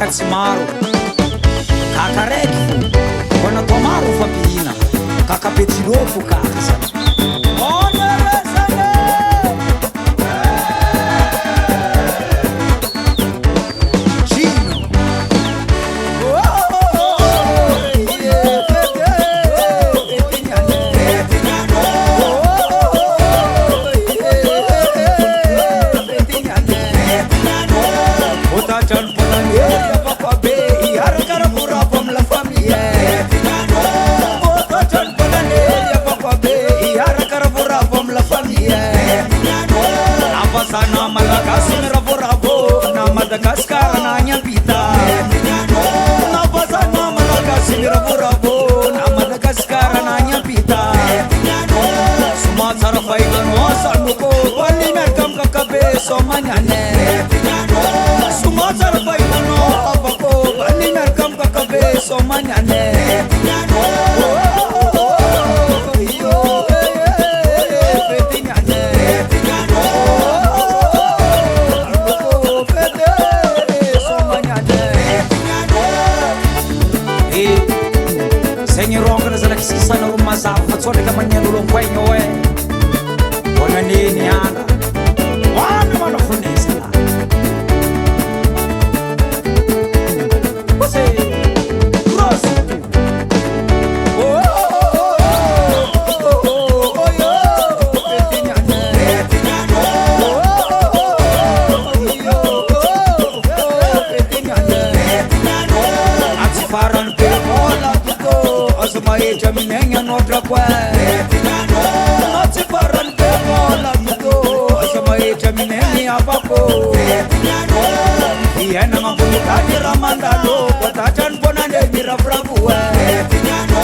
Simaro kakareki bona tomaro fapihina KAKABE DJINO fokasa sana malagasy miravo-ravo na Madagascar na nyampita napa sana malagasy miravo-ravo na Madagascar na nyampita sumatsara faigano sanoko palinarkam KAKABE somanyane sumatsara faigano abako palinarkam KAKABE somanyane Sisa na rumasa fatsone kama nyalo kwenye we ona nini ana wana wanafuneza wase cross Jaminenya notra kwa Etinano Noti paran pebo la tuto Asamae jaminenya apako Etinano Iya na mambulukani ramandalo Patachan ponane mirafrabuwe Etinano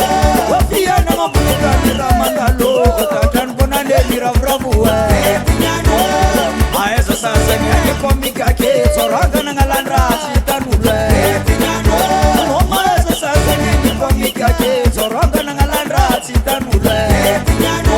Iya na mambulukani ramandalo Patachan ponane mirafrabuwe Etinano Aesa sasa nyani komika ke Soraga na ngalandra sitanule Etinano Aesa sasa nyani komika ke Soraga na ngalandra sitanule Etinano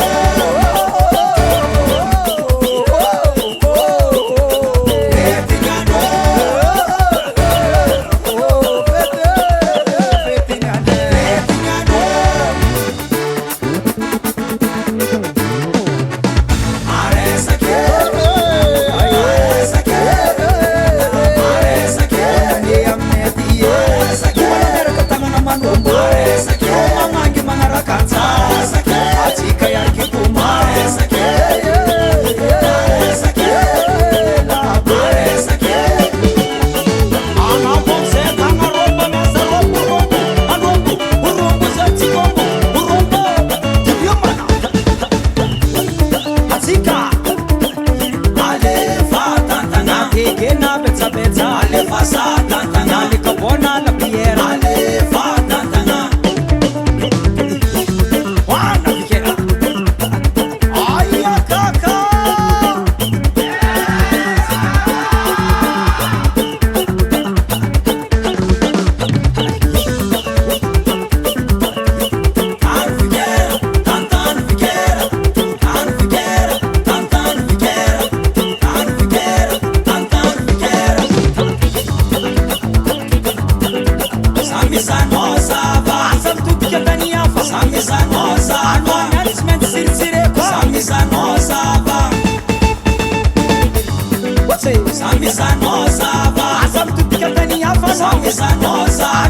Samisa nosa,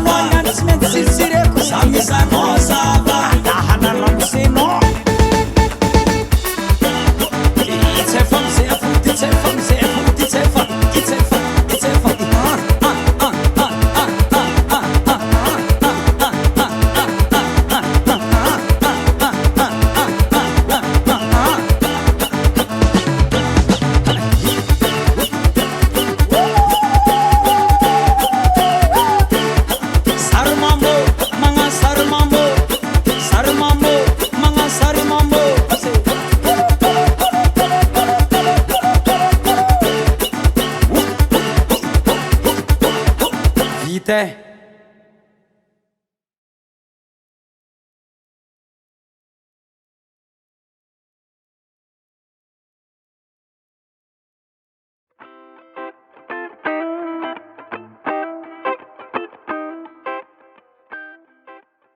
no,